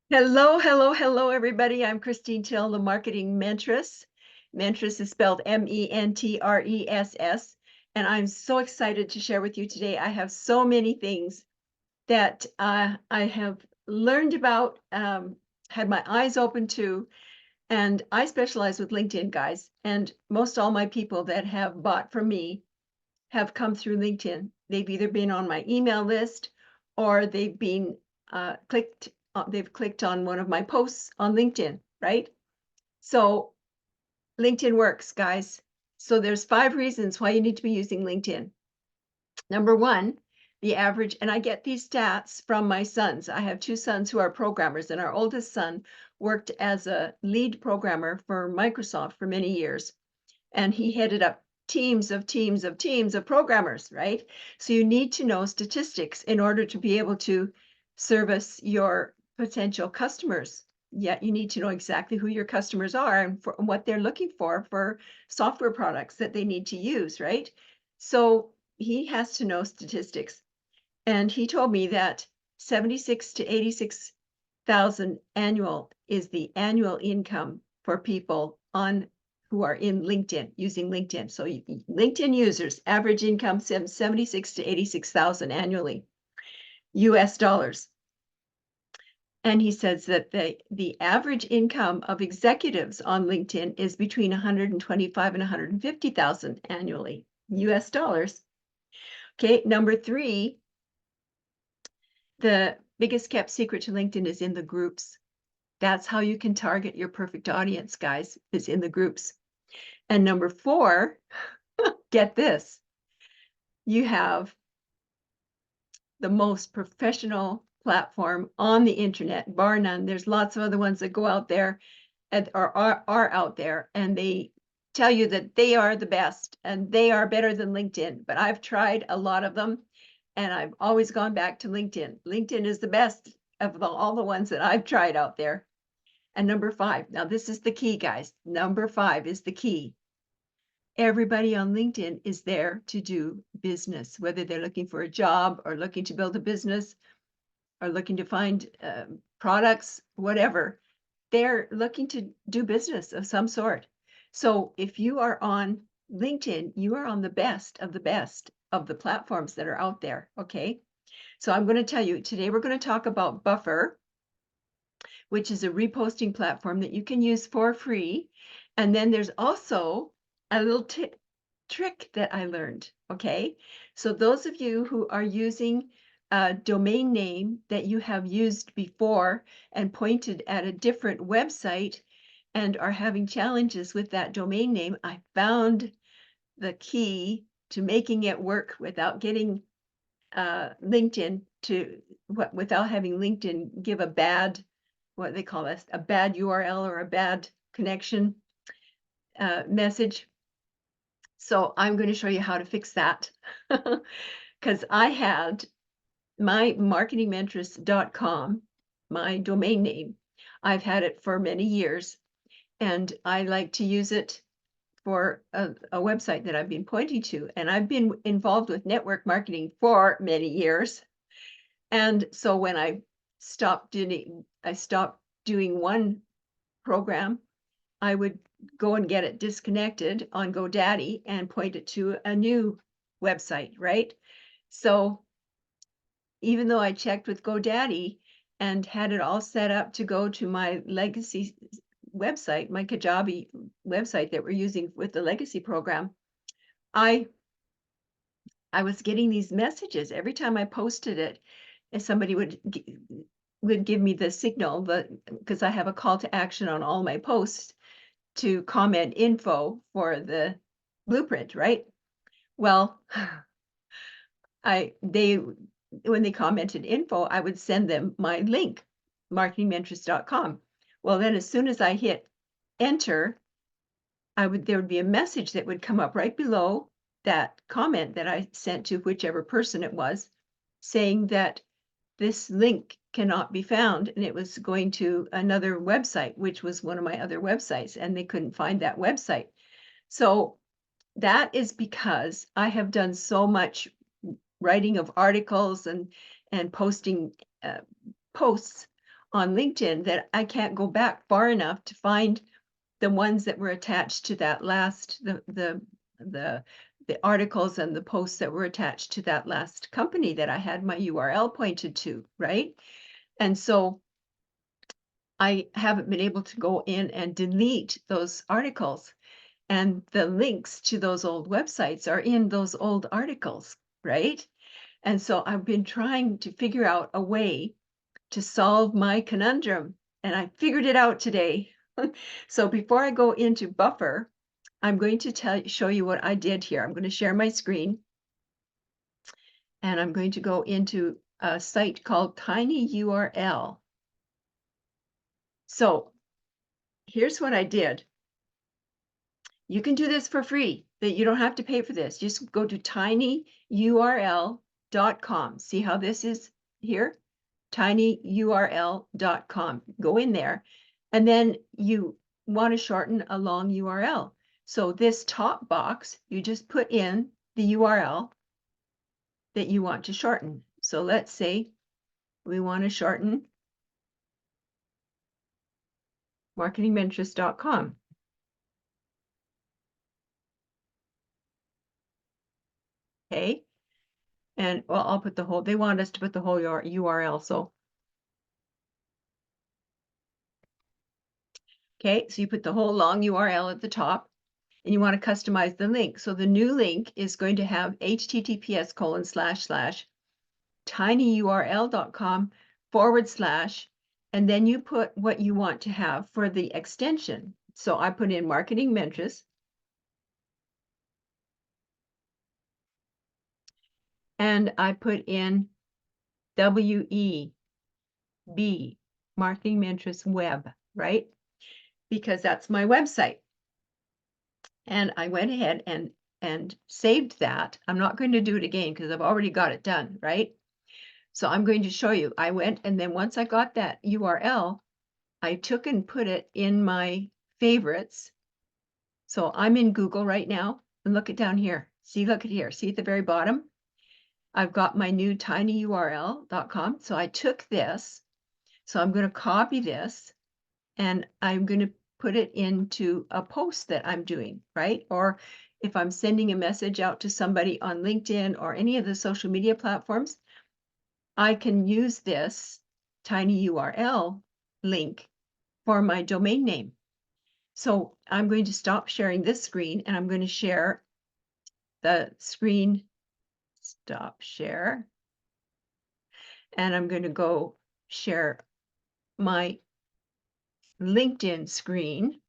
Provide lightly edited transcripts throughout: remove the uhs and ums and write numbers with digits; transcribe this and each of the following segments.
Hello, hello, hello, everybody. I'm Christine Till, the marketing mentress. Mentress is spelled Mentress. And I'm so excited to share with you today. I have so many things that I have learned about, had my eyes open to, and I specialize with LinkedIn, guys. And most all my people that have bought from me have come through LinkedIn. They've either been on my email list or they've been they've clicked on one of my posts on LinkedIn, right? So LinkedIn works, guys. So there's 5 reasons why you need to be using LinkedIn. Number 1, the average, and I get these stats from my sons. I have 2 sons who are programmers, and our oldest son worked as a lead programmer for Microsoft for many years. And he headed up teams of programmers, right? So you need to know statistics in order to be able to service your potential customers. Yet you need to know exactly who your customers are and what they're looking for software products that they need to use, right? So he has to know statistics. And he told me that 76 to 86,000 annual is the annual income for people who are in LinkedIn, using LinkedIn. So LinkedIn users, average income 76 to 86,000 annually, US dollars. And he says that the average income of executives on LinkedIn is between 125 and 150,000 annually, US dollars. Okay, number 3, the biggest kept secret to LinkedIn is in the groups. That's how you can target your perfect audience, guys, is in the groups. And number 4, get this, you have the most professional platform on the internet, bar none. There's lots of other ones that go out there and are out there, and they tell you that they are the best and they are better than LinkedIn. But I've tried a lot of them, and I've always gone back to LinkedIn. LinkedIn is the best of all the ones that I've tried out there. And number 5, now this is the key, guys. Number 5 is the key. Everybody on LinkedIn is there to do business, whether they're looking for a job or looking to build a business or looking to find products, whatever. They're looking to do business of some sort. So if you are on LinkedIn, you are on the best of the platforms that are out there, okay? So I'm going to tell you, today we're going to talk about Buffer, which is a reposting platform that you can use for free. And then there's also a little trick that I learned, okay? So those of you who are using a domain name that you have used before and pointed at a different website and are having challenges with that domain name, I found the key to making it work without getting LinkedIn without having LinkedIn give a bad, what they call this, a bad URL or a bad connection message. So I'm going to show you how to fix that, because I had my marketingmentress.com, my domain name. I've had it for many years, and I like to use it for a website that I've been pointing to. And I've been involved with network marketing for many years. And so when I stopped doing one program, I would go and get it disconnected on GoDaddy and point it to a new website, right? So even though I checked with GoDaddy and had it all set up to go to my legacy website, my Kajabi website that we're using with the legacy program, I was getting these messages every time I posted it, and somebody would give me the signal, because I have a call to action on all my posts to comment info for the blueprint, right? Well, when they commented info, I would send them my link, marketingmentress.com. Well, then as soon as I hit enter, there would be a message that would come up right below that comment that I sent to whichever person it was, saying that this link cannot be found, and it was going to another website, which was one of my other websites, and they couldn't find that website. So that is because I have done so much writing of articles and posting posts on LinkedIn that I can't go back far enough to find the ones that were attached to that last, the articles and the posts that were attached to that last company that I had my URL pointed to, right? And so I haven't been able to go in and delete those articles. And the links to those old websites are in those old articles, right? And so I've been trying to figure out a way to solve my conundrum, and I figured it out today. So before I go into Buffer, I'm going to show you what I did here. I'm going to share my screen, and I'm going to go into a site called tinyurl. So here's what I did. You can do this for free. That you don't have to pay for this. Just go to tinyurl.com. See how this is here? tinyurl.com. Go in there, and then you want to shorten a long URL. So this top box, you just put in the URL that you want to shorten. So let's say we want to shorten marketingmentress.com. Okay. And well, I'll put the whole, they want us to put the whole URL. So, okay, so you put the whole long URL at the top, and you want to customize the link. So the new link is going to have https://tinyurl.com/, and then you put what you want to have for the extension. So I put in Marketing Mentress, and I put in WEB, Marketing Mentress Web, right? Because that's my website. And I went ahead and saved that. I'm not going to do it again because I've already got it done, right? So I'm going to show you. I went, and then once I got that URL, I took and put it in my favorites. So I'm in Google right now, and look at down here. See, look at here. See at the very bottom? I've got my new tinyurl.com. So I took this. So I'm going to copy this, and I'm going to put it into a post that I'm doing, right? Or if I'm sending a message out to somebody on LinkedIn or any of the social media platforms, I can use this tinyurl link for my domain name. So I'm going to stop sharing this screen, and I'm going to share the screen, stop share, and I'm going to go share my LinkedIn screen.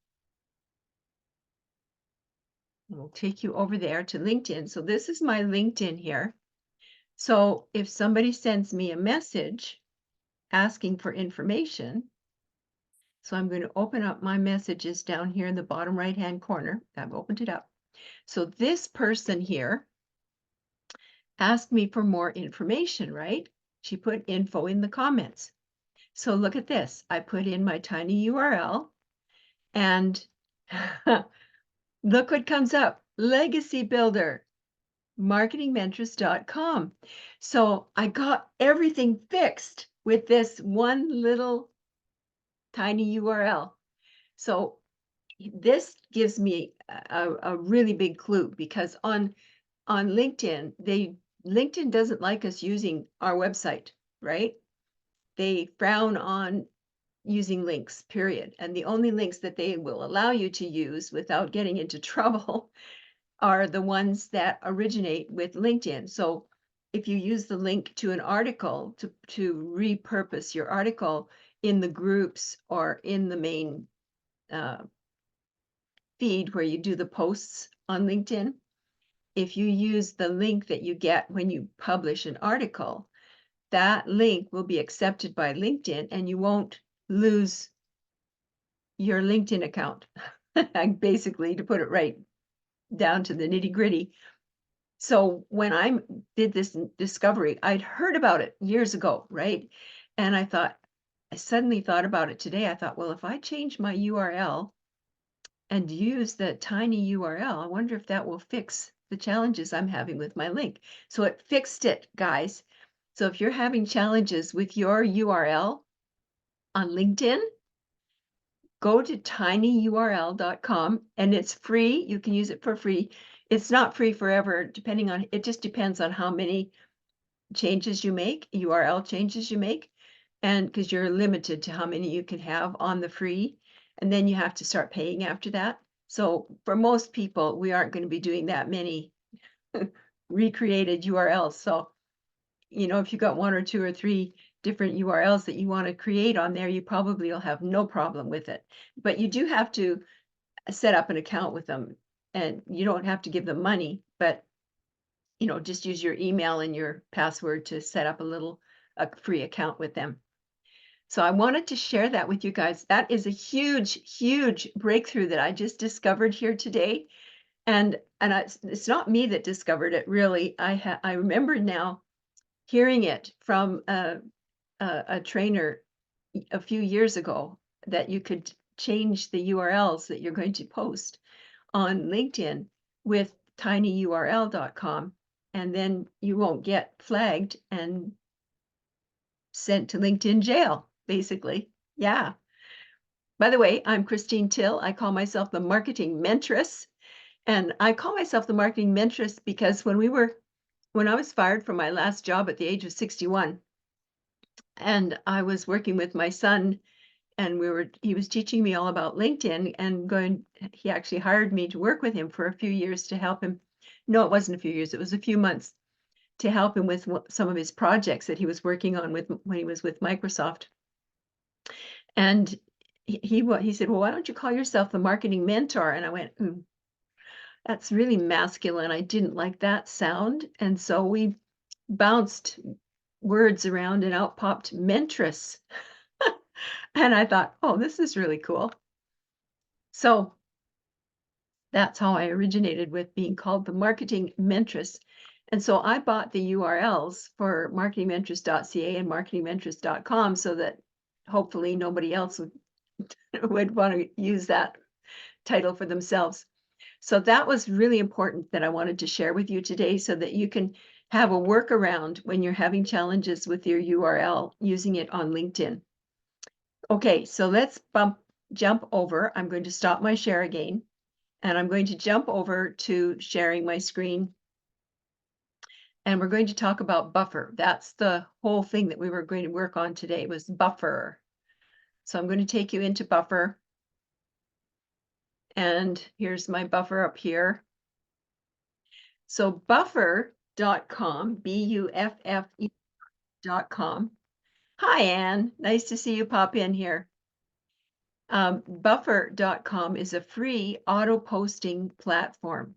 We'll take you over there to LinkedIn. So this is my LinkedIn here. So if somebody sends me a message asking for information, so I'm going to open up my messages down here in the bottom right-hand corner. I've opened it up. So this person here asked me for more information, right? She put info in the comments. So look at this. I put in my tinyurl, and look what comes up. Legacy Builder, marketingmentress.com. So I got everything fixed with this one little tiny URL. So this gives me a really big clue, because on LinkedIn, LinkedIn doesn't like us using our website, right? They frown on using links, period. And the only links that they will allow you to use without getting into trouble are the ones that originate with LinkedIn. So if you use the link to an article to repurpose your article in the groups or in the main feed where you do the posts on LinkedIn, if you use the link that you get when you publish an article, that link will be accepted by LinkedIn, and you won't lose your LinkedIn account. Basically, to put it right down to the nitty-gritty. So when I did this discovery, I'd heard about it years ago, right? And I suddenly thought about it today. I thought, well, if I change my URL and use the tiny URL, I wonder if that will fix the challenges I'm having with my link. So it fixed it, guys. So if you're having challenges with your URL, on LinkedIn, go to tinyurl.com, and it's free. You can use it for free. It's not free forever, it just depends on how many changes you make, URL changes you make, and because you're limited to how many you can have on the free, and then you have to start paying after that. So for most people, we aren't going to be doing that many recreated URLs. So, if you got 1 or 2 or 3 different URLs that you want to create on there, you probably will have no problem with it. But you do have to set up an account with them, and you don't have to give them money, but just use your email and your password to set up a free account with them. So I wanted to share that with you guys. That is a huge, huge breakthrough that I just discovered here today. And it's not me that discovered it, really. I remember now hearing it from a trainer a few years ago, that you could change the URLs that you're going to post on LinkedIn with tinyurl.com, and then you won't get flagged and sent to LinkedIn jail, basically. Yeah. By the way, I'm Christine Till. I call myself the marketing mentress. And I call myself the marketing mentress because when I was fired from my last job at the age of 61, and I was working with my son, and he was teaching me all about LinkedIn, and he actually hired me to work with him for a few years to help him. No, it wasn't a few years, it was a few months, to help him with some of his projects that he was working on when he was with Microsoft. And he said, "Well, why don't you call yourself the marketing mentor?" And I went, that's really masculine. I didn't like that sound. And so we bounced words around, and out popped mentress. And I thought, oh, this is really cool. So that's how I originated with being called the marketing mentress. And so I bought the URLs for marketingmentress.ca and marketingmentress.com so that hopefully nobody else would want to use that title for themselves. So that was really important that I wanted to share with you today, so that you can have a workaround when you're having challenges with your URL using it on LinkedIn. Okay, so let's jump over. I'm going to stop my share again, and I'm going to jump over to sharing my screen. And we're going to talk about buffer. That's the whole thing that we were going to work on today, was buffer. So I'm going to take you into buffer. And here's my buffer up here. So buffer.com, BUFFE.com. Hi, Anne. Nice to see you pop in here. Buffer.com is a free auto posting platform.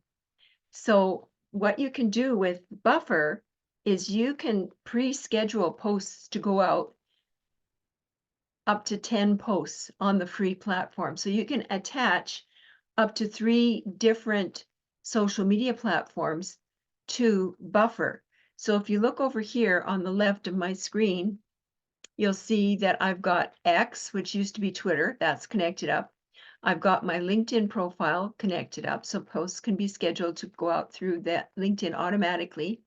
So what you can do with Buffer is you can pre-schedule posts to go out, up to 10 posts on the free platform. So you can attach up to 3 different social media platforms to Buffer. So if you look over here on the left of my screen, you'll see that I've got X, which used to be Twitter, that's connected up. I've got my LinkedIn profile connected up, so posts can be scheduled to go out through that LinkedIn automatically.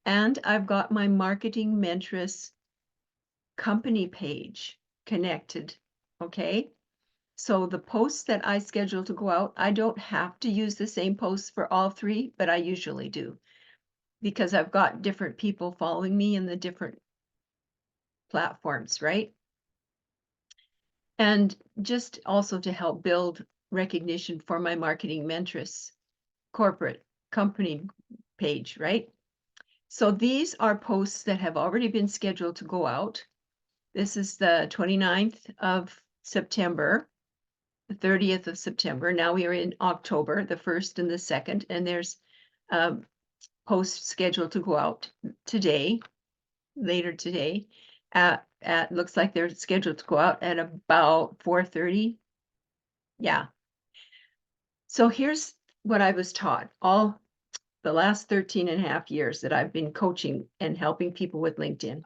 And I've got my Marketing Mentress company page connected, okay? So the posts that I schedule to go out, I don't have to use the same posts for all 3, but I usually do, because I've got different people following me in the different platforms, right? And just also to help build recognition for my Marketing Mentress corporate company page, right? So these are posts that have already been scheduled to go out. This is the 29th of September, the 30th of September. Now we are in October, the 1st and the 2nd, and there's posts scheduled to go out today, later today. Looks like they're scheduled to go out at about 4:30. Yeah. So here's what I was taught all the last 13 and a half years that I've been coaching and helping people with LinkedIn.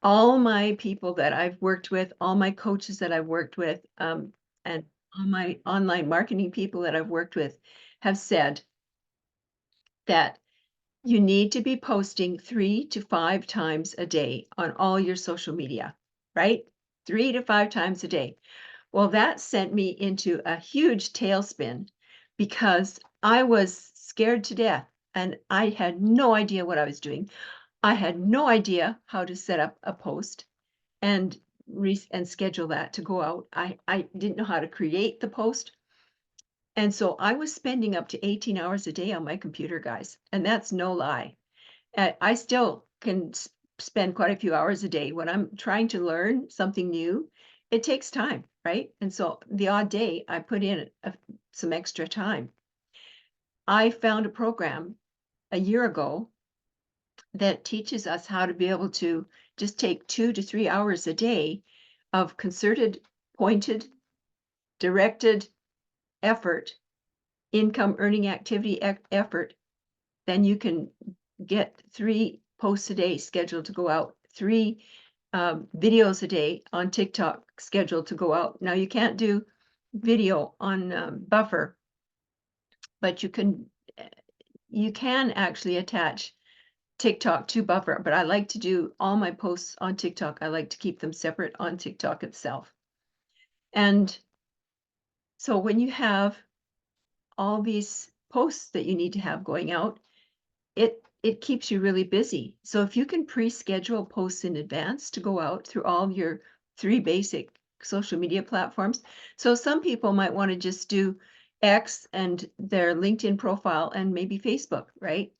All my people that I've worked with, all my coaches that I've worked with, and all my online marketing people that I've worked with have said that you need to be posting 3 to 5 times a day on all your social media, right? 3 to 5 times a day. Well, that sent me into a huge tailspin because I was scared to death and I had no idea what I was doing. I had no idea how to set up a post and and schedule that to go out. I didn't know how to create the post. And so I was spending up to 18 hours a day on my computer, guys, and that's no lie. I still can spend quite a few hours a day when I'm trying to learn something new. It takes time, right? And so the odd day I put in some extra time. I found a program a year ago that teaches us how to be able to just take 2 to 3 hours a day of concerted, pointed, directed effort, income earning activity effort. Then you can get 3 posts a day scheduled to go out, 3 videos a day on TikTok scheduled to go out. Now you can't do video on Buffer, but you can actually attach TikTok to Buffer, but I like to do all my posts on TikTok. I like to keep them separate on TikTok itself. And so when you have all these posts that you need to have going out, it keeps you really busy. So if you can pre-schedule posts in advance to go out through all of your 3 basic social media platforms. So some people might want to just do X and their LinkedIn profile and maybe Facebook, right?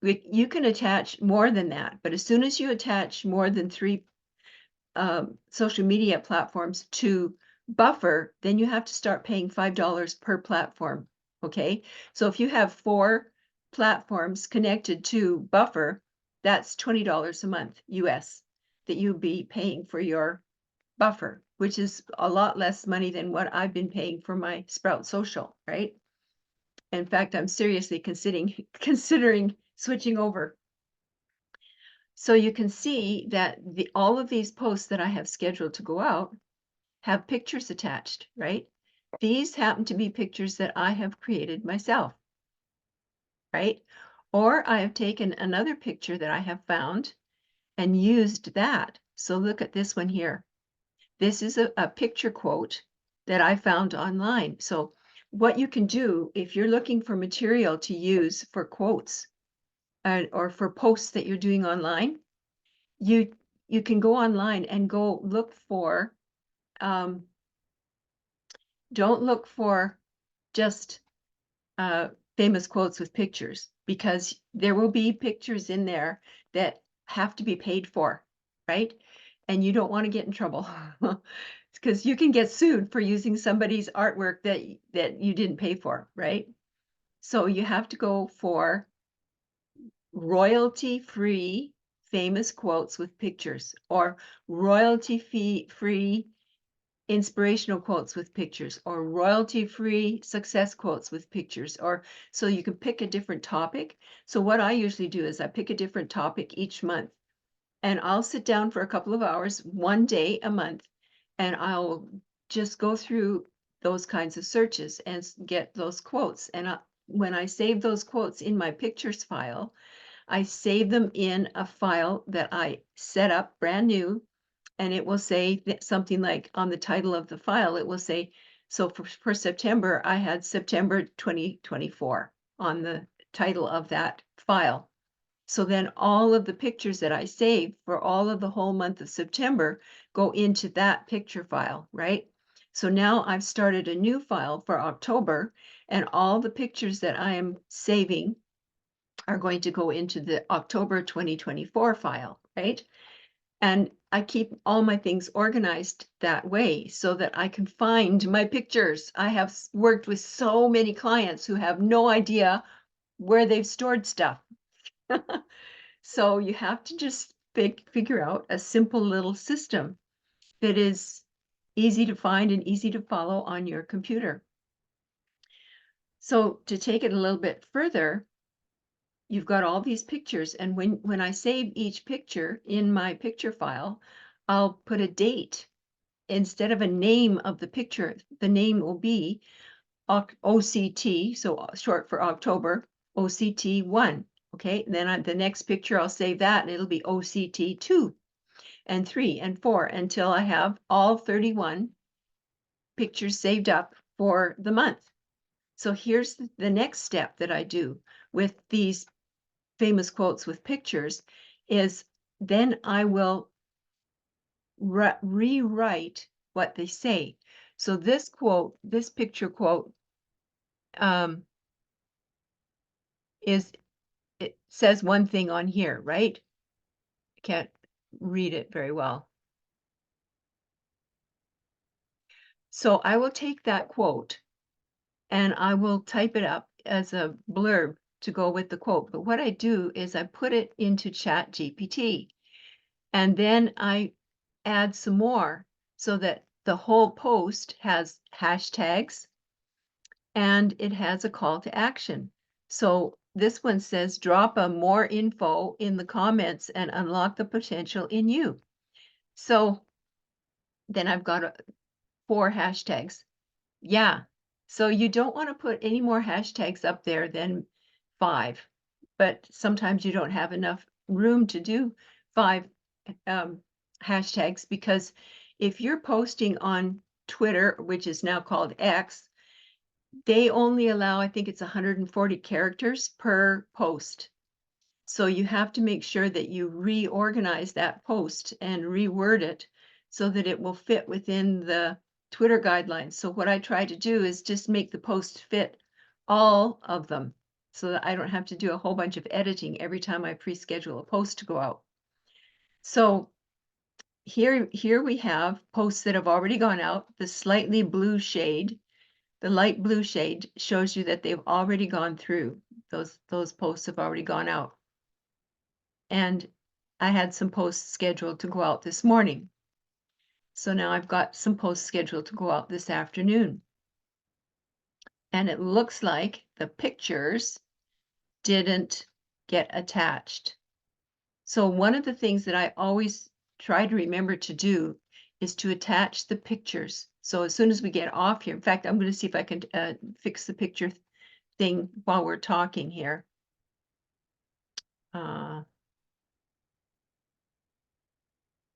You can attach more than that, but as soon as you attach more than 3 social media platforms to Buffer, then you have to start paying $5 per platform. Okay, so if you have 4 platforms connected to Buffer, that's $20 a month US that you'll be paying for your Buffer, which is a lot less money than what I've been paying for my Sprout Social, right? In fact, I'm seriously considering switching over. So you can see that all of these posts that I have scheduled to go out have pictures attached, right? These happen to be pictures that I have created myself, right? Or I have taken another picture that I have found and used that. So look at this one here. This is a picture quote that I found online. So what you can do if you're looking for material to use for quotes or for posts that you're doing online, you can go online and go look for don't look for just famous quotes with pictures, because there will be pictures in there that have to be paid for, right? And you don't want to get in trouble because you can get sued for using somebody's artwork that you didn't pay for, right? So you have to go for royalty-free famous quotes with pictures, or royalty-free inspirational quotes with pictures, or royalty-free success quotes with pictures, or so you can pick a different topic. So what I usually do is I pick a different topic each month, and I'll sit down for a couple of hours, one day a month, and I'll just go through those kinds of searches and get those quotes. And when I save those quotes in my pictures file, I save them in a file that I set up brand new, and it will say something like on the title of the file, it will say, so for September, I had September 2024 on the title of that file. So then all of the pictures that I save for all of the whole month of September go into that picture file, right? So now I've started a new file for October, and all the pictures that I am saving are going to go into the October 2024 file, right? And I keep all my things organized that way so that I can find my pictures. I have worked with so many clients who have no idea where they've stored stuff. So you have to just figure out a simple little system that is easy to find and easy to follow on your computer. So to take it a little bit further, you've got all these pictures, and when I save each picture in my picture file, I'll put a date. Instead of a name of the picture, the name will be OCT, so short for October, OCT 1. Okay, and then the next picture I'll save that and it'll be OCT 2. and 3 and 4 until I have all 31 pictures saved up for the month. So here's the next step that I do with these famous quotes with pictures is then I will rewrite what they say. So this quote, this picture quote, it says one thing on here, right? I can't read it very well. So I will take that quote and I will type it up as a blurb to go with the quote. But what I do is I put it into Chat GPT and then I add some more so that the whole post has hashtags and it has a call to action. So this one says, drop a more info in the comments and unlock the potential in you. So then I've got 4 hashtags. Yeah. So you don't want to put any more hashtags up there than 5, but sometimes you don't have enough room to do 5 hashtags because if you're posting on Twitter, which is now called X, they only allow, I think it's 140 characters per post. So you have to make sure that you reorganize that post and reword it so that it will fit within the Twitter guidelines. So what I try to do is just make the post fit all of them so that I don't have to do a whole bunch of editing every time I pre-schedule a post to go out. So here we have posts that have already gone out. The slightly blue shade, the light blue shade shows you that they've already gone through. Those posts have already gone out. And I had some posts scheduled to go out this morning. So now I've got some posts scheduled to go out this afternoon. And it looks like the pictures didn't get attached. So one of the things that I always try to remember to do is to attach the pictures. So as soon as we get off here, in fact, I'm going to see if I can fix the picture thing while we're talking here.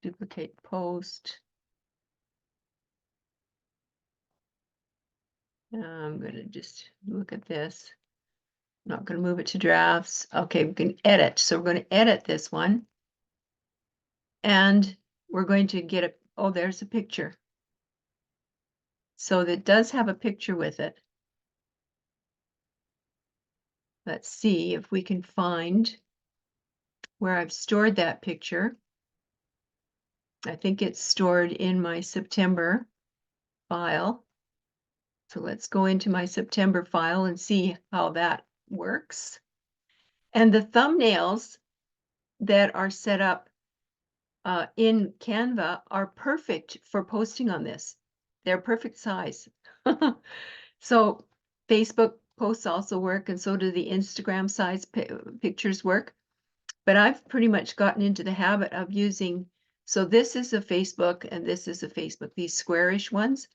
Duplicate post. I'm going to just look at this. I'm not going to move it to drafts. Okay, we can edit. So we're going to edit this one. And we're going to get a, oh, there's a picture. So that does have a picture with it. Let's see if we can find where I've stored that picture. I think it's stored in my September file. So let's go into my September file and see how that works. And the thumbnails that are set up in Canva are perfect for posting on this. They're perfect size. So Facebook posts also work, and so do the Instagram size pictures work. But I've pretty much gotten into the habit of using, so this is a Facebook and this is a Facebook, these squarish ones,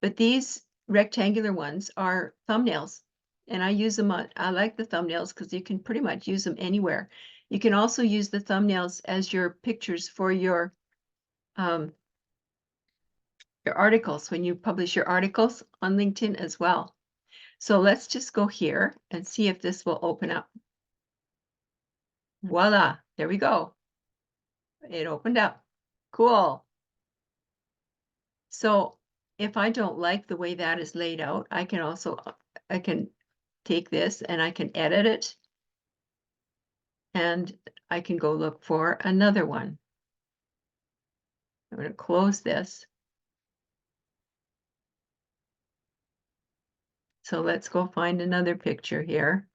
but these rectangular ones are thumbnails. And I use them on, I like the thumbnails because you can pretty much use them anywhere. You can also use the thumbnails as your pictures for your articles when you publish your articles on LinkedIn as well. So let's just go here and see if this will open up. Voila, there we go. It opened up. Cool. So if I don't like the way that is laid out, I can take this and I can edit it. And I can go look for another one. I'm going to close this. So let's go find another picture here.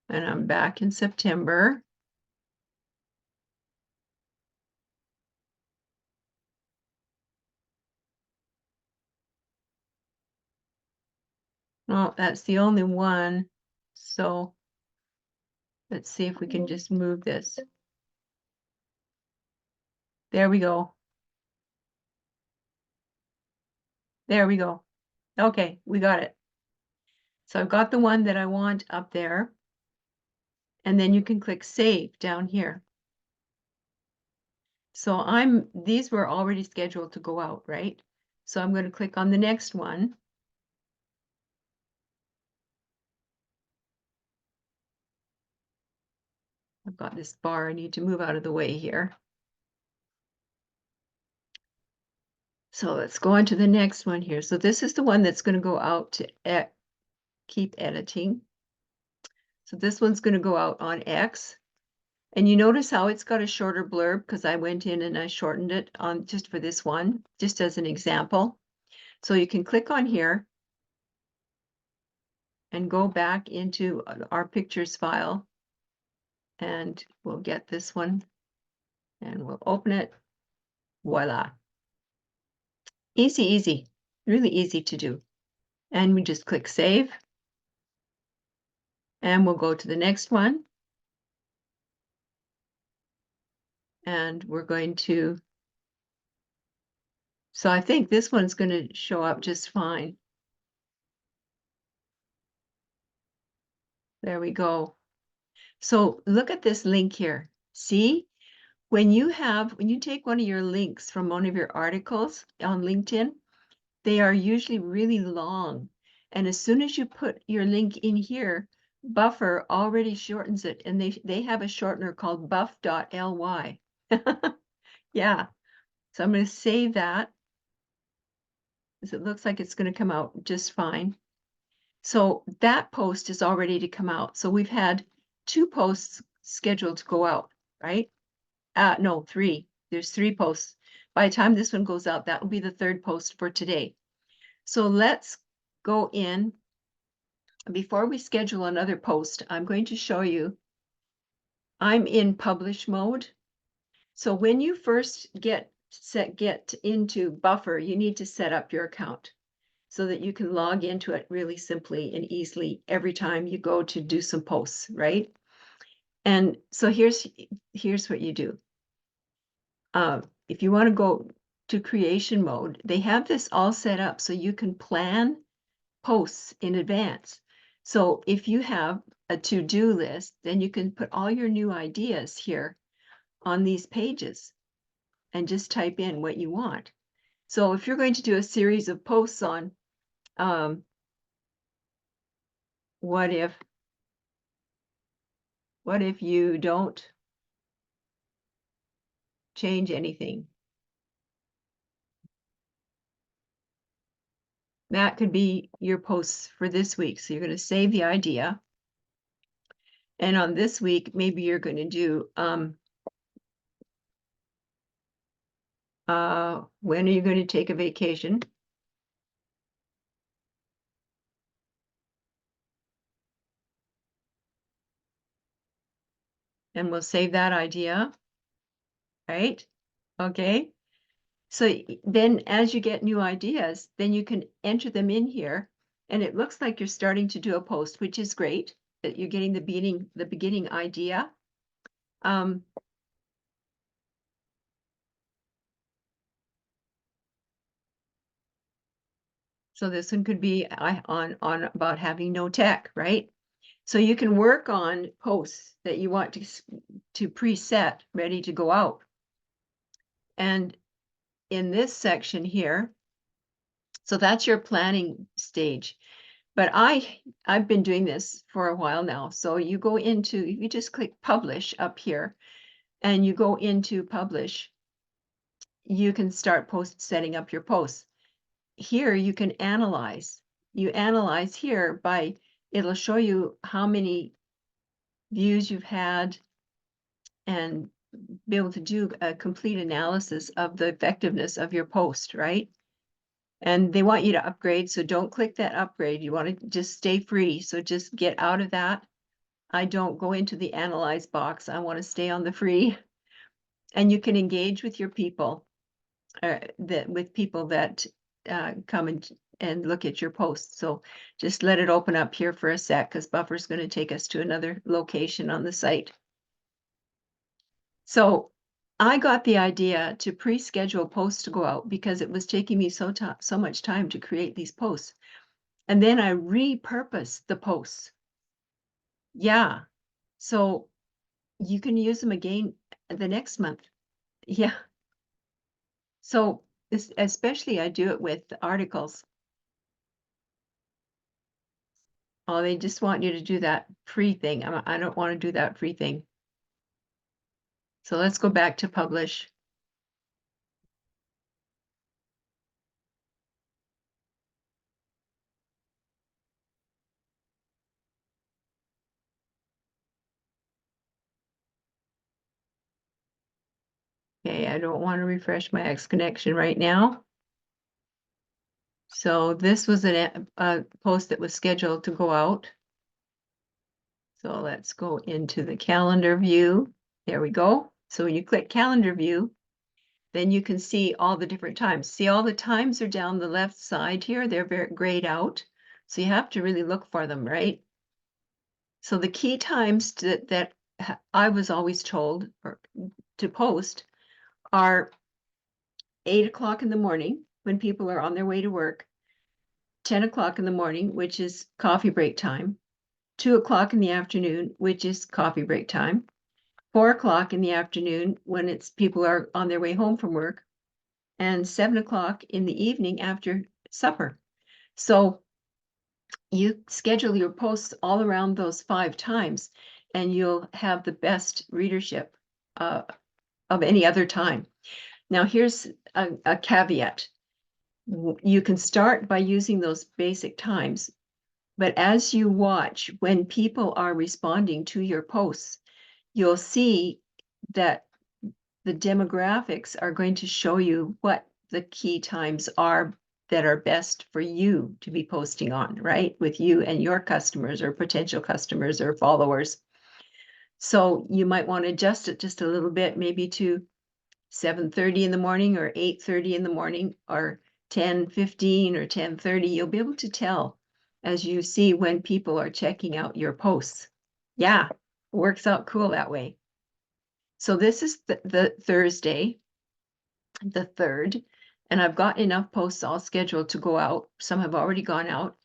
And I'm back in September. Oh, that's the only one. So let's see if we can just move this. There we go. There we go. Okay, we got it. So I've got the one that I want up there. And then you can click save down here. So these were already scheduled to go out, right? So I'm going to click on the next one. I've got this bar I need to move out of the way here. So let's go on to the next one here. So this is the one that's going to go out to keep editing. So this one's going to go out on X. And you notice how it's got a shorter blurb because I went in and I shortened it on just for this one, just as an example. So you can click on here and go back into our pictures file. And we'll get this one and we'll open it. Voila. Easy, easy, really easy to do. And we just click save. And we'll go to the next one. And we're going to, so I think this one's going to show up just fine. There we go. So look at this link here. See, when you take one of your links from one of your articles on LinkedIn, they are usually really long. And as soon as you put your link in here, Buffer already shortens it, and they have a shortener called buff.ly. Yeah, so I'm going to save that, because it looks like it's going to come out just fine. So that post is all ready to come out. So we've had 2 posts scheduled to go out, right? No, 3. There's 3 posts. By the time this one goes out, that will be the 3rd post for today. So let's go in. Before we schedule another post, I'm going to show you. I'm in publish mode. So when you first get into Buffer, you need to set up your account so that you can log into it really simply and easily every time you go to do some posts, right? And so here's what you do. If you want to go to creation mode, they have this all set up so you can plan posts in advance. So if you have a to-do list, then you can put all your new ideas here on these pages and just type in what you want. So if you're going to do a series of posts on what if you don't change anything? That could be your posts for this week. So you're going to save the idea. And on this week, maybe you're going to do, when are you going to take a vacation? And we'll save that idea, right? Okay. So then as you get new ideas, then you can enter them in here. And it looks like you're starting to do a post, which is great, that you're getting the beginning idea. So this one could be on about having no tech, right? So you can work on posts that you want to preset, ready to go out. And in this section here, so that's your planning stage. But I've been doing this for a while now. So you go into, you just click publish up here and you go into publish. You can start setting up your posts. Here you can analyze. You analyze here by, it'll show you how many views you've had and be able to do a complete analysis of the effectiveness of your post, right? And they want you to upgrade, so don't click that upgrade. You want to just stay free, so just get out of that. I don't go into the analyze box. I want to stay on the free. And you can engage with your people, with people that come and look at your posts. So just let it open up here for a sec, because Buffer's going to take us to another location on the site. So I got the idea to pre-schedule posts to go out because it was taking me so much time to create these posts. And then I repurposed the posts. Yeah. So you can use them again the next month. Yeah. So especially I do it with articles. Oh, they just want you to do that free thing. I don't want to do that free thing. So let's go back to publish. Okay, I don't want to refresh my X connection right now. So this was a post that was scheduled to go out. So let's go into the calendar view. There we go. So when you click calendar view, then you can see all the different times. See, all the times are down the left side here. They're very grayed out. So you have to really look for them, right? So the key times that I was always told to post are 8 o'clock in the morning when people are on their way to work, 10 o'clock in the morning, which is coffee break time, 2 o'clock in the afternoon, which is coffee break time, 4 o'clock in the afternoon when it's people are on their way home from work, and 7 o'clock in the evening after supper. So you schedule your posts all around those 5 times, and you'll have the best readership of any other time. Now, here's a caveat. You can start by using those basic times, but as you watch, when people are responding to your posts, you'll see that the demographics are going to show you what the key times are that are best for you to be posting on, right? With you and your customers or potential customers or followers. So you might want to adjust it just a little bit, maybe to 7:30 in the morning or 8:30 in the morning or 10:15 or 10:30. You'll be able to tell as you see when people are checking out your posts. Yeah, works out cool that way. So this is the Thursday, the 3rd, and I've got enough posts all scheduled to go out. Some have already gone out.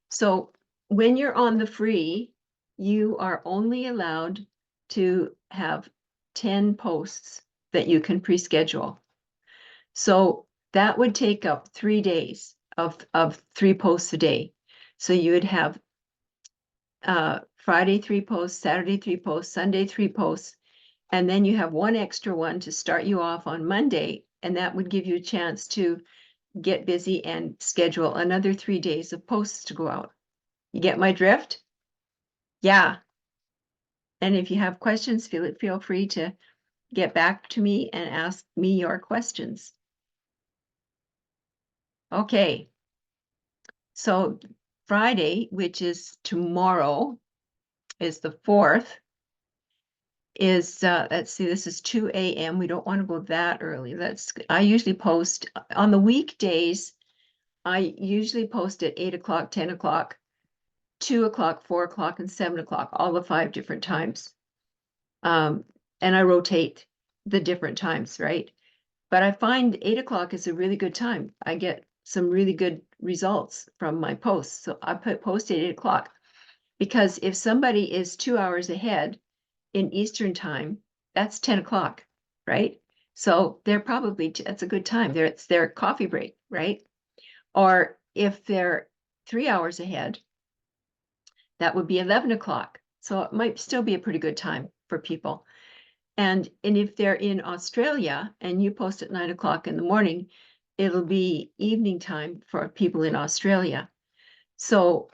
So when you're on the free, you are only allowed to have 10 posts that you can pre-schedule. So that would take up 3 days of 3 posts a day. So you would have Friday 3 posts, Saturday 3 posts, Sunday 3 posts, and then you have one extra one to start you off on Monday, and that would give you a chance to get busy and schedule another 3 days of posts to go out. You get my drift? Yeah. And if you have questions, feel free to get back to me and ask me your questions. Okay. So Friday, which is tomorrow, is the 4th, is let's see, this is 2 a.m. We don't want to go that early. I usually post on the weekdays. I usually post at 8 o'clock, 10 o'clock, 2 o'clock, 4 o'clock, and 7 o'clock, all the 5 different times. And I rotate the different times, right? But I find 8 o'clock is a really good time. I get some really good results from my posts. So I post at 8 o'clock because if somebody is 2 hours ahead in Eastern time, that's 10 o'clock, right? So they're probably, that's a good time. It's their coffee break, right? Or if they're 3 hours ahead, that would be 11 o'clock. So it might still be a pretty good time for people. And if they're in Australia and you post at 9 o'clock in the morning, it'll be evening time for people in Australia. So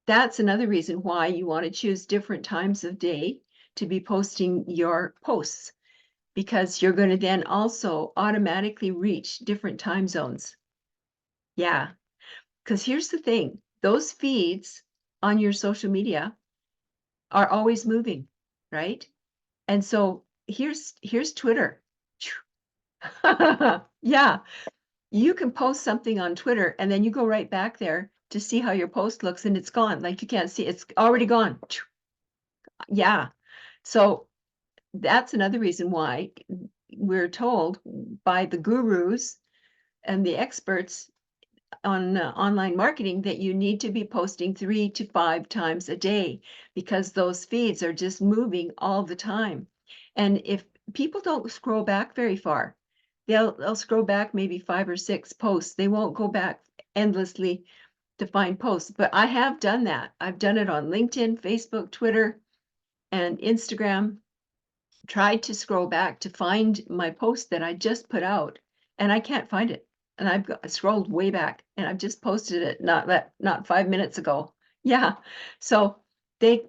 that's another reason why you want to choose different times of day to be posting your posts, because you're going to then also automatically reach different time zones. Yeah, because here's the thing, those feeds on your social media are always moving, right? And so here's Twitter. Yeah, you can post something on Twitter and then you go right back there to see how your post looks and it's gone. Like you can't see, it's already gone. Yeah. So that's another reason why we're told by the gurus and the experts online marketing that you need to be posting 3 to 5 times a day because those feeds are just moving all the time. And if people don't scroll back very far, they'll scroll back maybe 5 or 6 posts. They won't go back endlessly to find posts. But I have done that. I've done it on LinkedIn, Facebook, Twitter, and Instagram. Tried to scroll back to find my post that I just put out, and I can't find it. And I scrolled way back, and I've just posted it not 5 minutes ago. Yeah, so they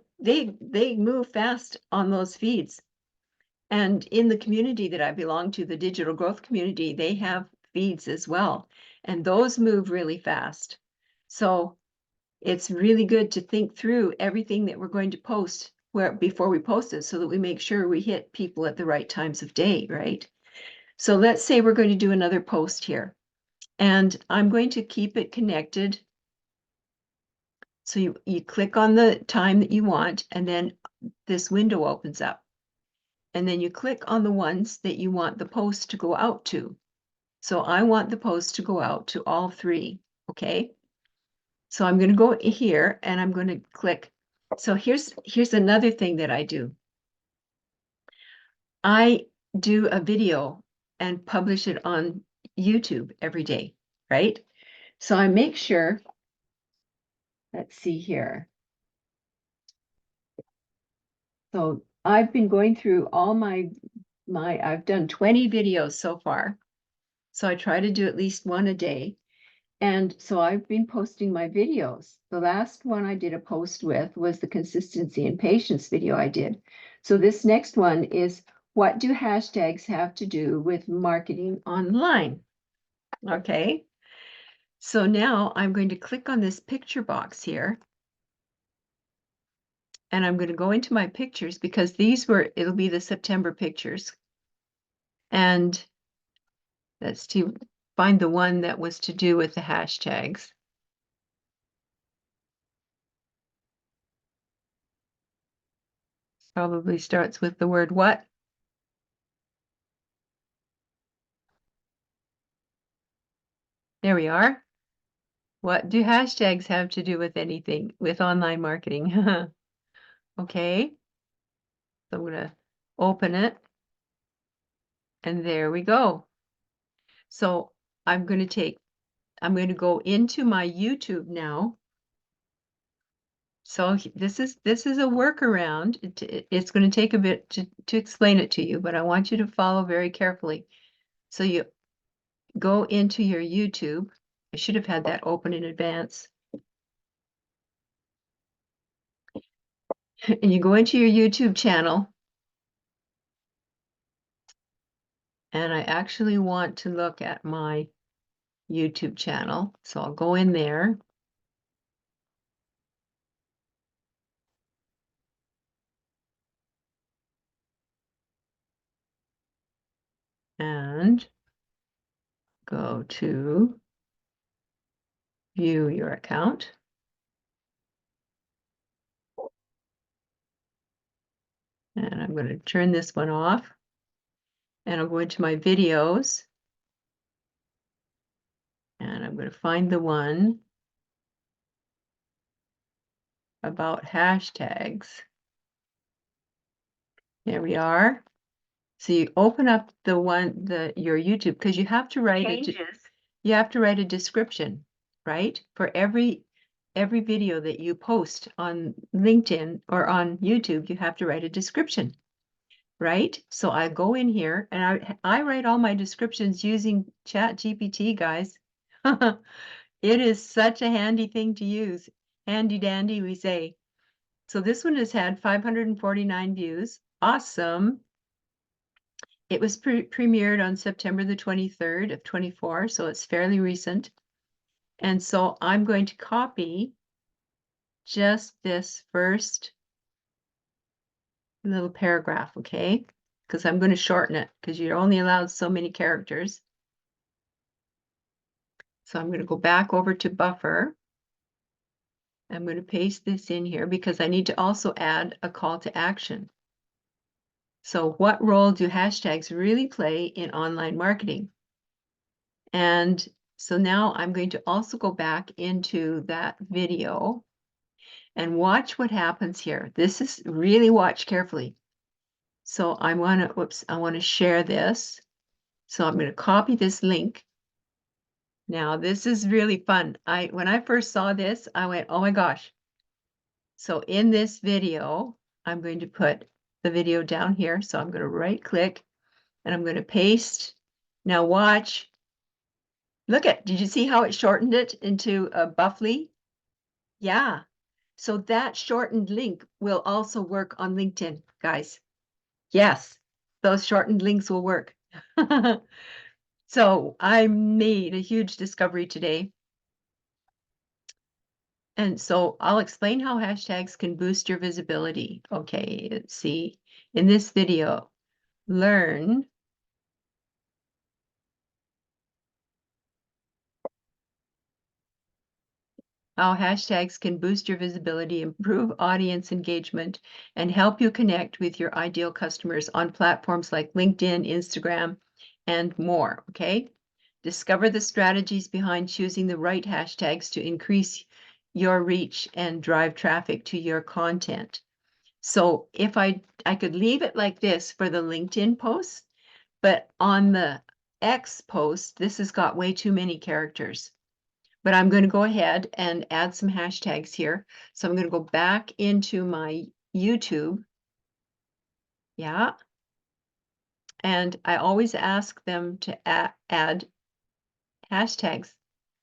move fast on those feeds. And in the community that I belong to, the digital growth community, they have feeds as well, and those move really fast. So it's really good to think through everything that we're going to post before we post it so that we make sure we hit people at the right times of day, right? So let's say we're going to do another post here, and I'm going to keep it connected. So you click on the time that you want, and then this window opens up. And then you click on the ones that you want the post to go out to. So I want the post to go out to all 3, okay? So I'm going to go here and I'm going to click. So here's another thing that I do. I do a video and publish it on YouTube every day, right? So I make sure, let's see here. So I've been going through all I've done 20 videos so far. So I try to do at least one a day. And so I've been posting my videos. The last one I did a post with was the consistency and patience video I did. So this next one is, what do hashtags have to do with marketing online? Okay. So now I'm going to click on this picture box here. And I'm going to go into my pictures because it'll be the September pictures. And let's find the one that was to do with the hashtags. Probably starts with the word what? There we are. What do hashtags have to do with anything with online marketing? Okay. So I'm going to open it. And there we go. So I'm going to go into my YouTube now. So this is a workaround. It's going to take a bit to explain it to you, but I want you to follow very carefully. So you go into your YouTube. I should have had that open in advance. And you go into your YouTube channel. And I actually want to look at my YouTube channel. So I'll go in there. And go to view your account. And I'm going to turn this one off. And I'll go into my videos. And I'm going to find the one about hashtags. There we are. So you open up your YouTube, because you have to write you have to write a description, right? For every video that you post on LinkedIn or on YouTube, you have to write a description, right? So I go in here and I write all my descriptions using ChatGPT, guys. It is such a handy thing to use. Handy dandy, we say. So this one has had 549 views. Awesome. It was premiered on September the 23rd of 24, so it's fairly recent. And so I'm going to copy just this first little paragraph, okay? Because I'm going to shorten it because you're only allowed so many characters. So I'm going to go back over to buffer. I'm going to paste this in here because I need to also add a call to action. So what role do hashtags really play in online marketing? And So now I'm going to also go back into that video and watch what happens here. This is really watch carefully. So I want to, whoops, I want to share this. So I'm going to copy this link. Now this is really fun. When I first saw this, I went, oh my gosh. So in this video, I'm going to put the video down here. So I'm going to right click and I'm going to paste. Now watch. Look at, did you see how it shortened it into a Buffly? Yeah. So that shortened link will also work on LinkedIn, guys. Yes, those shortened links will work. So I made a huge discovery today. And so I'll explain how hashtags can boost your visibility. Okay, let's see. In this video, learn how hashtags can boost your visibility, improve audience engagement, and help you connect with your ideal customers on platforms like LinkedIn, Instagram, and more, okay? Discover the strategies behind choosing the right hashtags to increase your reach and drive traffic to your content. So if I could leave it like this for the LinkedIn post, but on the X post, this has got way too many characters. But I'm going to go ahead and add some hashtags here. So I'm going to go back into my YouTube. Yeah. And I always ask them to add hashtags.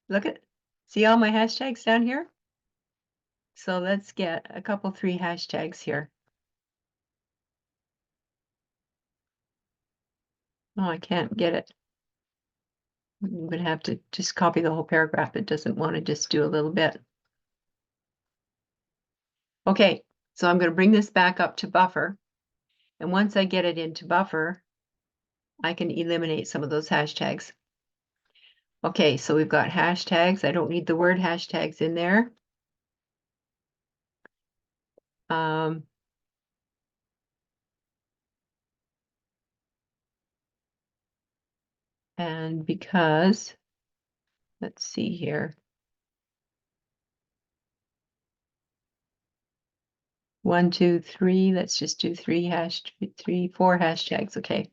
Look at, see all my hashtags down here? So let's get a couple, 3 hashtags here. Oh, I can't get it. I'm going to have to just copy the whole paragraph. It doesn't want to just do a little bit. Okay, so I'm going to bring this back up to buffer. And once I get it into buffer, I can eliminate some of those hashtags. Okay, so we've got hashtags. I don't need the word hashtags in there. And because, let's see here. 1, 2, 3, let's just do 4 hashtags, okay.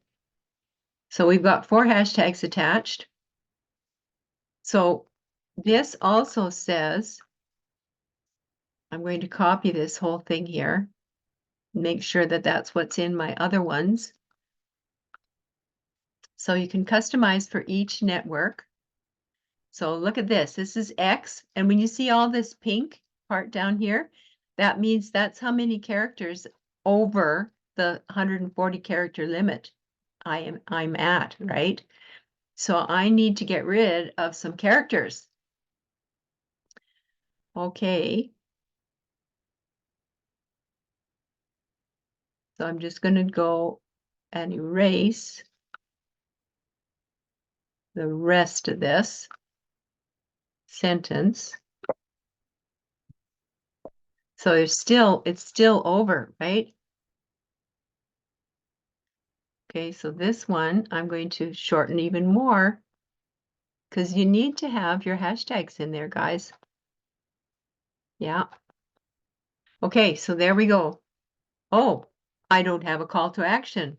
So we've got 4 hashtags attached. So this also says, I'm going to copy this whole thing here, make sure that that's what's in my other ones. So you can customize for each network. So look at this. This is X. And when you see all this pink part down here, that means that's how many characters over the 140 character limit I'm at, right? So I need to get rid of some characters. Okay. So I'm just going to go and erase the rest of this sentence. So it's still over, right? Okay, so this one I'm going to shorten even more because you need to have your hashtags in there, guys. Yeah. Okay, so there we go. Oh, I don't have a call to action.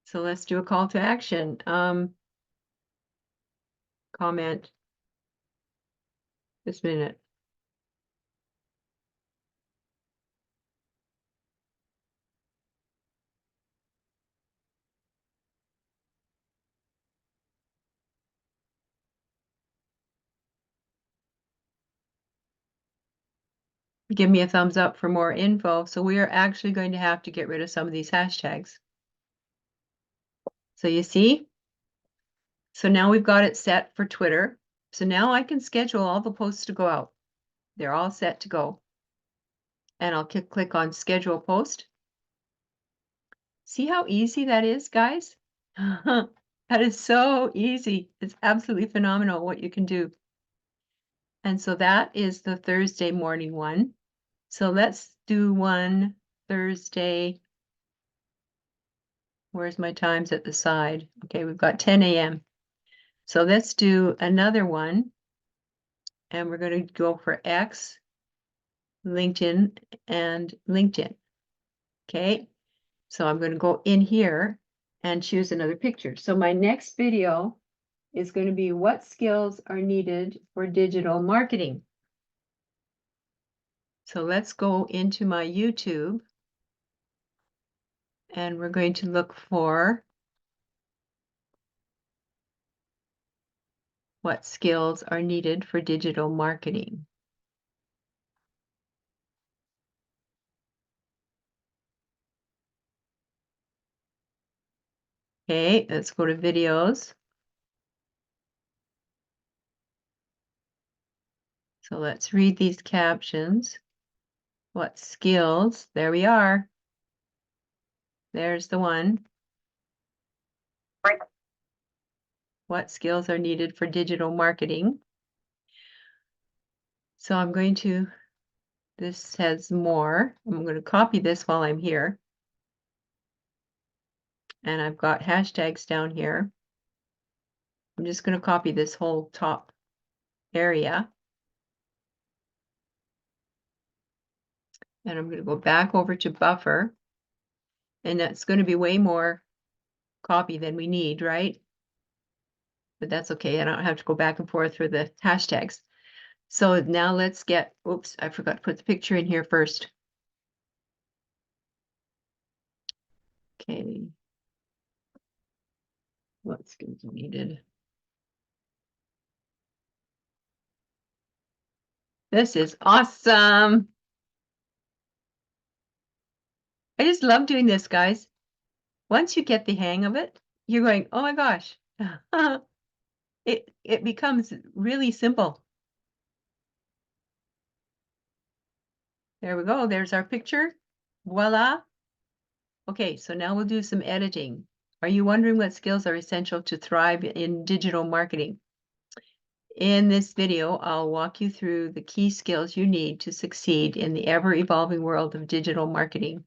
So let's do a call to action. Comment this minute. Give me a thumbs up for more info. So we are actually going to have to get rid of some of these hashtags. So you see? So now we've got it set for Twitter. So now I can schedule all the posts to go out. They're all set to go. And I'll click on schedule post. See how easy that is, guys? That is so easy. It's absolutely phenomenal what you can do. And so that is the Thursday morning one. So let's do one Thursday. Where's my times at the side? Okay, we've got 10 a.m. So let's do another one. And we're going to go for X, LinkedIn, and LinkedIn. Okay. So I'm going to go in here and choose another picture. So my next video is going to be what skills are needed for digital marketing. So let's go into my YouTube and we're going to look for what skills are needed for digital marketing. Okay, let's go to videos. So let's read these captions. What skills? There we are. There's the one. What skills are needed for digital marketing? So I'm going to, this has more. I'm going to copy this while I'm here. And I've got hashtags down here. I'm just going to copy this whole top area. And I'm going to go back over to buffer. And that's going to be way more copy than we need, right? But that's okay. I don't have to go back and forth for the hashtags. So now let's get, oops, I forgot to put the picture in here first. Okay. What skills are needed? This is awesome. I just love doing this, guys. Once you get the hang of it, you're going, oh my gosh. It becomes really simple. There we go. There's our picture. Voila. Okay, so now we'll do some editing. Are you wondering what skills are essential to thrive in digital marketing? In this video, I'll walk you through the key skills you need to succeed in the ever-evolving world of digital marketing.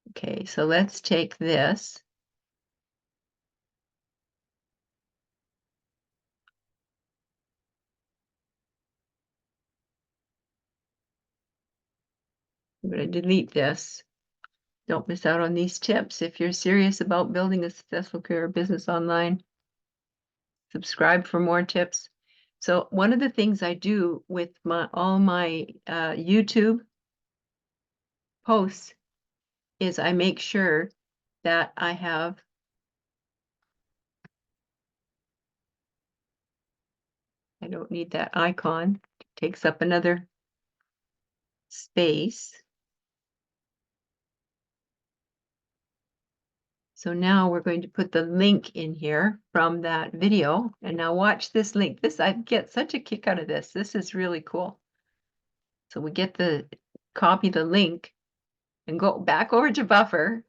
Okay, so let's take this. I'm going to delete this. Don't miss out on these tips. If you're serious about building a successful career or business online, subscribe for more tips. So one of the things I do with all my YouTube posts is I make sure that I have I don't need that icon. It takes up another space. So now we're going to put the link in here from that video. And now watch this link. I get such a kick out of this. This is really cool. So we get copy the link and go back over to buffer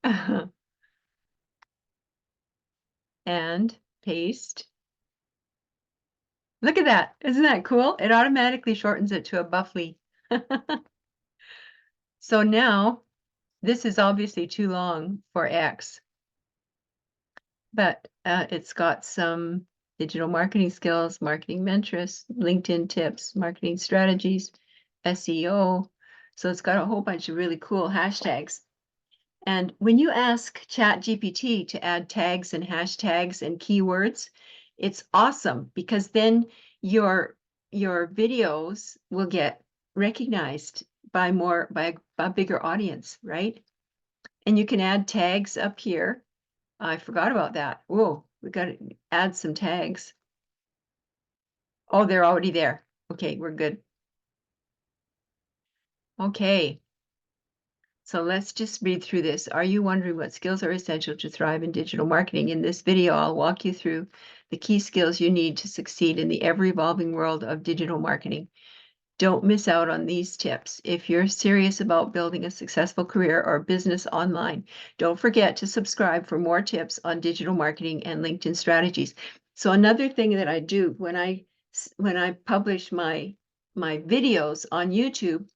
and paste. Look at that. Isn't that cool? It automatically shortens it to a buffly. So now this is obviously too long for X, but it's got some digital marketing skills, marketing mentors, LinkedIn tips, marketing strategies, SEO. So it's got a whole bunch of really cool hashtags. And when you ask ChatGPT to add tags and hashtags and keywords, it's awesome because then your videos will get recognized by a bigger audience, right? And you can add tags up here. I forgot about that. Whoa, we got to add some tags. Oh, they're already there. Okay, we're good. Okay. So let's just read through this. Are you wondering what skills are essential to thrive in digital marketing? In this video, I'll walk you through the key skills you need to succeed in the ever-evolving world of digital marketing. Don't miss out on these tips. If you're serious about building a successful career or business online, don't forget to subscribe for more tips on digital marketing and LinkedIn strategies. So another thing that I do when I publish my videos on YouTube,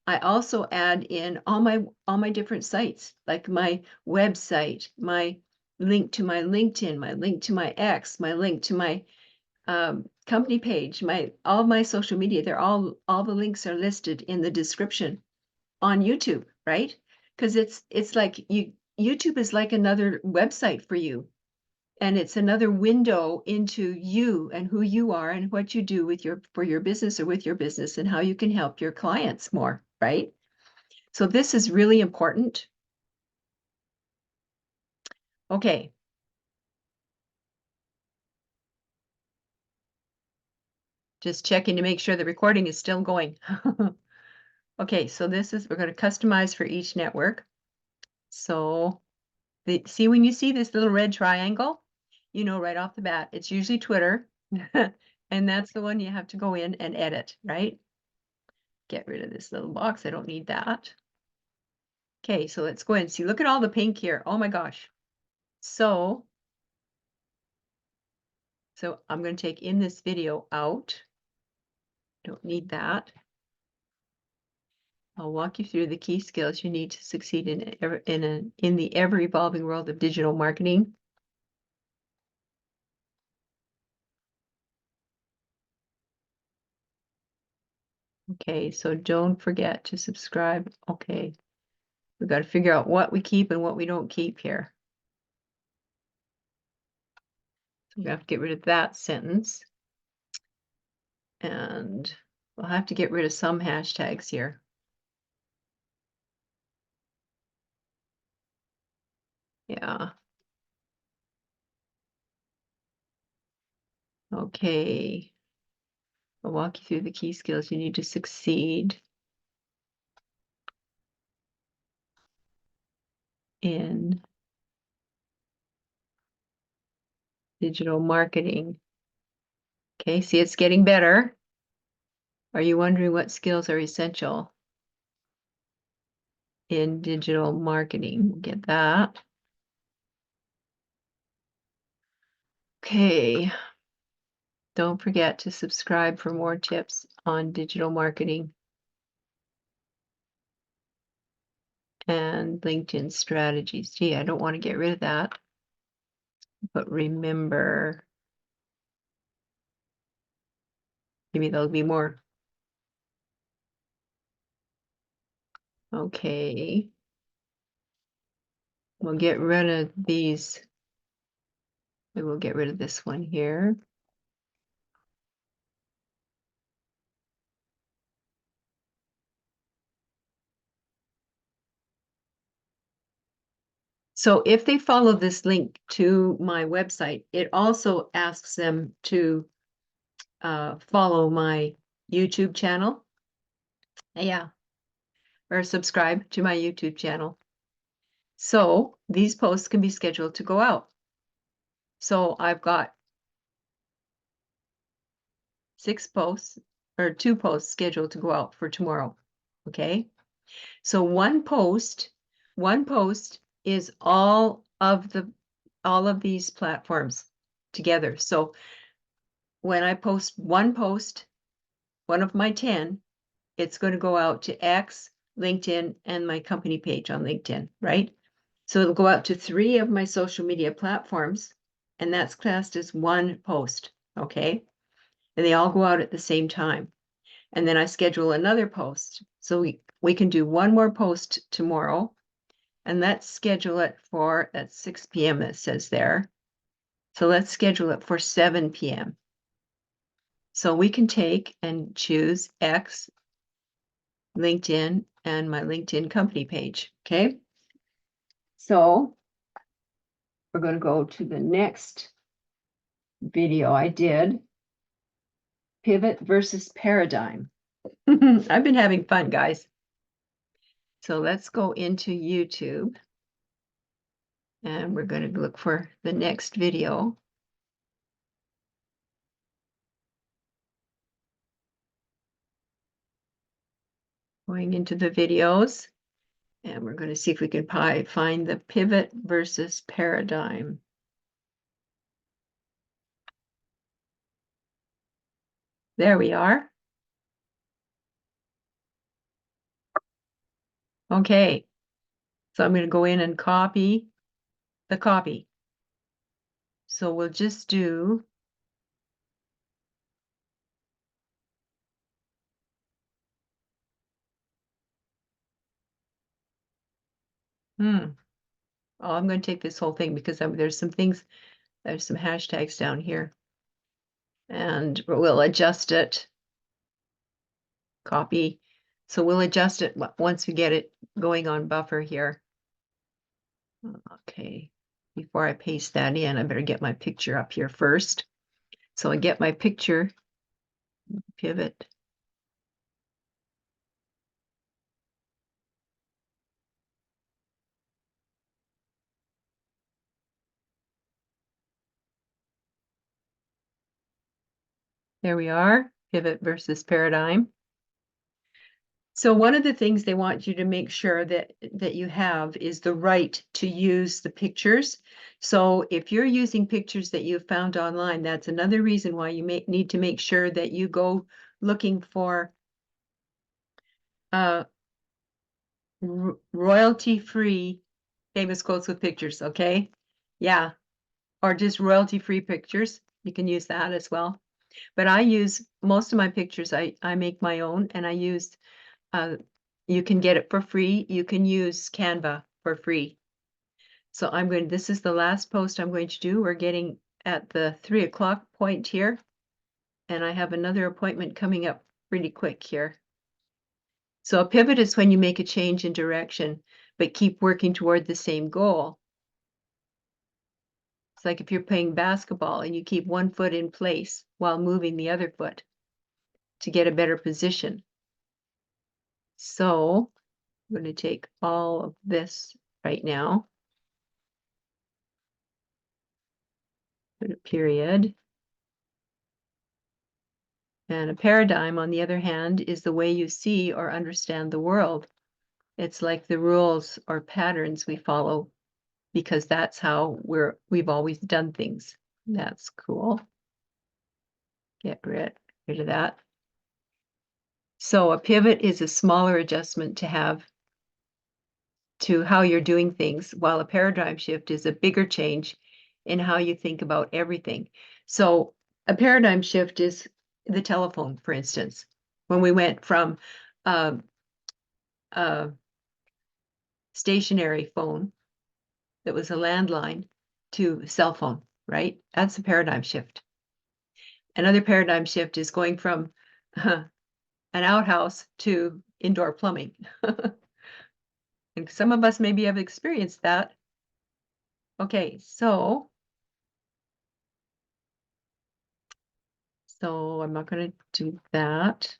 I also add in all my different sites, like my website, my link to my LinkedIn, my link to my X, my link to my company page, all my social media, all the links are listed in the description on YouTube, right? Because it's like YouTube is like another website for you. And it's another window into you and who you are and what you do with for your business or with your business and how you can help your clients more, right? So this is really important. Okay. Just checking to make sure the recording is still going. Okay, so we're going to customize for each network. So see when you see this little red triangle, you know right off the bat, it's usually Twitter. And that's the one you have to go in and edit, right? Get rid of this little box. I don't need that. Okay, so let's go in. See, look at all the pink here. Oh my gosh. So I'm going to take in this video out. Don't need that. I'll walk you through the key skills you need to succeed in the ever-evolving world of digital marketing. Okay, so don't forget to subscribe. Okay, we've got to figure out what we keep and what we don't keep here. So we have to get rid of that sentence. And we'll have to get rid of some hashtags here. Yeah. Okay. I'll walk you through the key skills you need to succeed in digital marketing. Okay, see, it's getting better. Are you wondering what skills are essential in digital marketing? We'll get that. Okay. Don't forget to subscribe for more tips on digital marketing and LinkedIn strategies. Gee, I don't want to get rid of that. But remember, maybe there'll be more. Okay. We'll get rid of these. We will get rid of this one here. So if they follow this link to my website, it also asks them to follow my YouTube channel. Yeah. Or subscribe to my YouTube channel. So these posts can be scheduled to go out. So I've got 6 posts or 2 posts scheduled to go out for tomorrow. Okay. So one post is all of these platforms together. So when I post one of my 10, it's going to go out to X, LinkedIn, and my company page on LinkedIn, right? So it'll go out to 3 of my social media platforms, and that's classed as one post, okay? And they all go out at the same time. And then I schedule another post. So we can do one more post tomorrow, and let's schedule it at 6 p.m. it says there. So let's schedule it for 7 p.m. So we can take and choose X, LinkedIn, and my LinkedIn company page, okay? So we're going to go to the next video I did, pivot versus paradigm. I've been having fun, guys. So let's go into YouTube and we're going to look for the next video. Going into the videos, and we're going to see if we can find the pivot versus paradigm. There we are. Okay, so I'm going to go in and copy the copy. So we'll just do Oh, I'm going to take this whole thing because there's some hashtags down here. And we'll adjust it. Copy. So we'll adjust it once we get it going on buffer here. Okay. Before I paste that in, I better get my picture up here first. So I get my picture, pivot. There we are, pivot versus paradigm. So one of the things they want you to make sure that you have is the right to use the pictures. So if you're using pictures that you've found online, that's another reason why you need to make sure that you go looking for royalty-free famous quotes with pictures, okay? Yeah, or just royalty-free pictures. You can use that as well. But I use most of my pictures, I make my own, and I use you can get it for free. You can use Canva for free. So this is the last post I'm going to do. We're getting at the 3 o'clock point here, and I have another appointment coming up pretty quick here. So a pivot is when you make a change in direction, but keep working toward the same goal. It's like if you're playing basketball and you keep one foot in place while moving the other foot to get a better position. So I'm going to take all of this right now, put a period. And a paradigm, on the other hand, is the way you see or understand the world. It's like the rules or patterns we follow because that's how we've always done things. That's cool. Get rid of that. So a pivot is a smaller adjustment to have to how you're doing things, while a paradigm shift is a bigger change in how you think about everything. So a paradigm shift is the telephone, for instance, when we went from uh, stationary phone that was a landline to cell phone, right? That's a paradigm shift. Another paradigm shift is going from an outhouse to indoor plumbing. And some of us maybe have experienced that. Okay, so I'm not going to do that.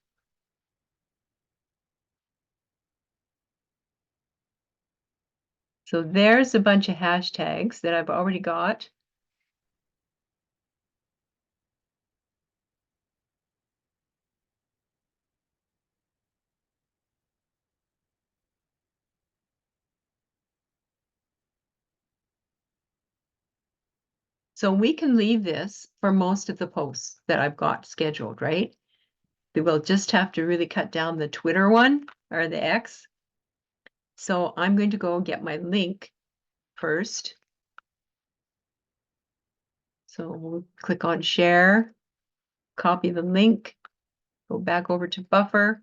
So there's a bunch of hashtags that I've already got. So we can leave this for most of the posts that I've got scheduled, right? We'll just have to really cut down the Twitter one or the X. So I'm going to go get my link first. So we'll click on share, copy the link, go back over to buffer,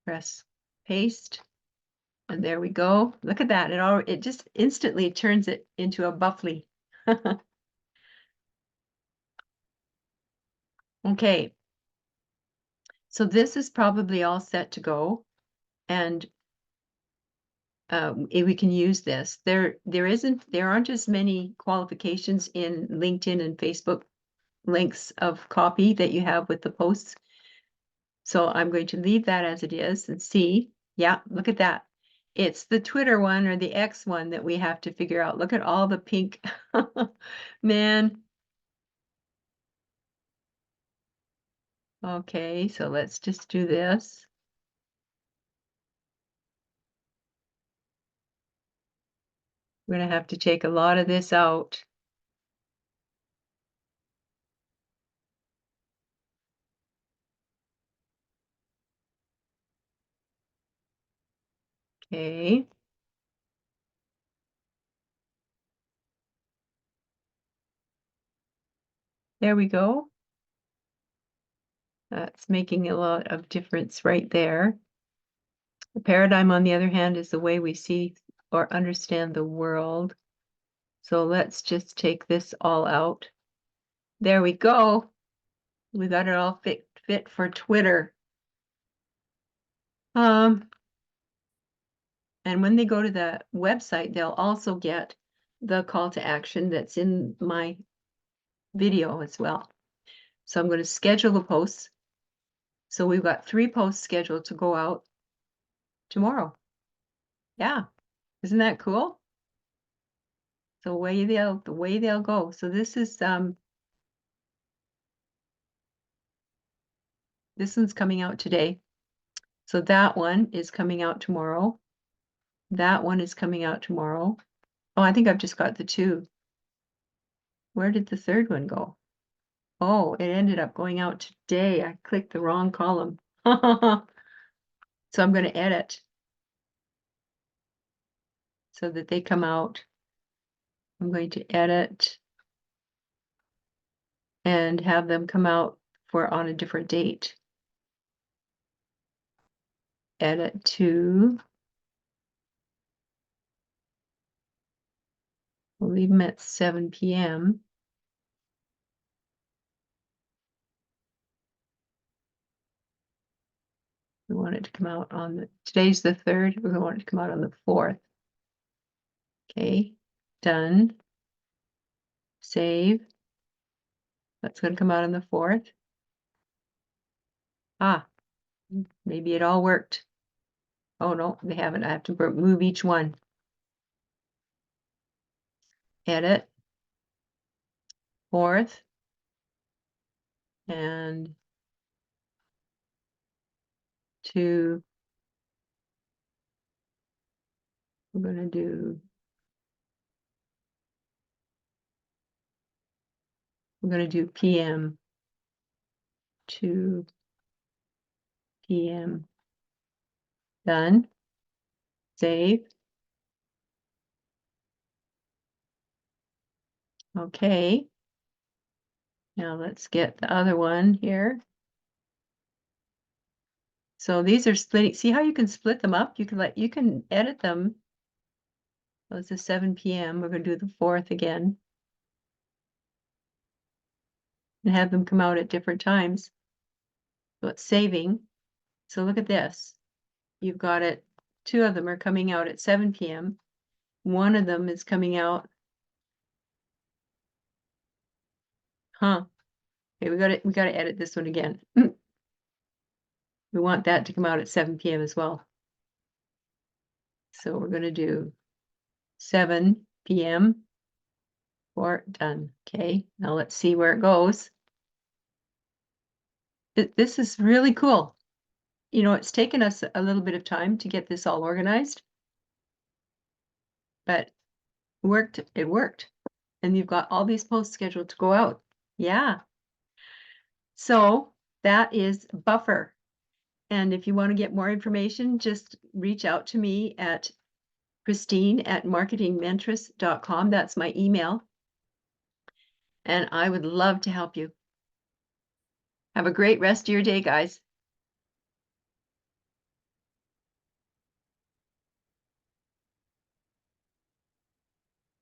press paste, and there we go. Look at that. It just instantly turns it into a buffly. Okay. So this is probably all set to go, and we can use this. There aren't as many qualifications in LinkedIn and Facebook links of copy that you have with the posts. So I'm going to leave that as it is and see. Yeah, look at that. It's the Twitter one or the X one that we have to figure out. Look at all the pink. Man. Okay, so let's just do this. We're going to have to take a lot of this out. Okay. There we go. That's making a lot of difference right there. The paradigm, on the other hand, is the way we see or understand the world. So let's just take this all out. There we go. We got it all fit for Twitter. And when they go to the website, they'll also get the call to action that's in my video as well. So I'm going to schedule the posts. So we've got 3 posts scheduled to go out tomorrow. Yeah, isn't that cool? The way they'll go. So this one's coming out today. So that one is coming out tomorrow. That one is coming out tomorrow. Oh, I think I've just got the 2. Where did the 3rd one go? Oh, it ended up going out today. I clicked the wrong column. So I'm going to edit so that they come out. I'm going to edit and have them come out on a different date. Edit to, we'll leave them at 7 p.m. We want it to come out on today's the 3rd. We want it to come out on the 4th. Okay, done. Save. That's going to come out on the 4th. Ah, maybe it all worked. Oh no, they haven't. I have to move each one. Edit. 4th. And 2. We're going to do PM. 2 p.m. Done. Save. Okay. Now let's get the other one here. So these are splitting. See how you can split them up? You can edit them. So it's a 7 p.m. We're going to do the 4th again. And have them come out at different times. So it's saving. So look at this. You've got it. 2 of them are coming out at 7 p.m. One of them is coming out. Huh. Okay, we got to edit this one again. We want that to come out at 7 p.m. as well. So we're going to do 7 p.m. for done. Okay, now let's see where it goes. This is really cool. You know, it's taken us a little bit of time to get this all organized, but it worked. And you've got all these posts scheduled to go out. Yeah. So that is Buffer. And if you want to get more information, just reach out to me at Christine@marketingmentress.com. That's my email. And I would love to help you. Have a great rest of your day, guys.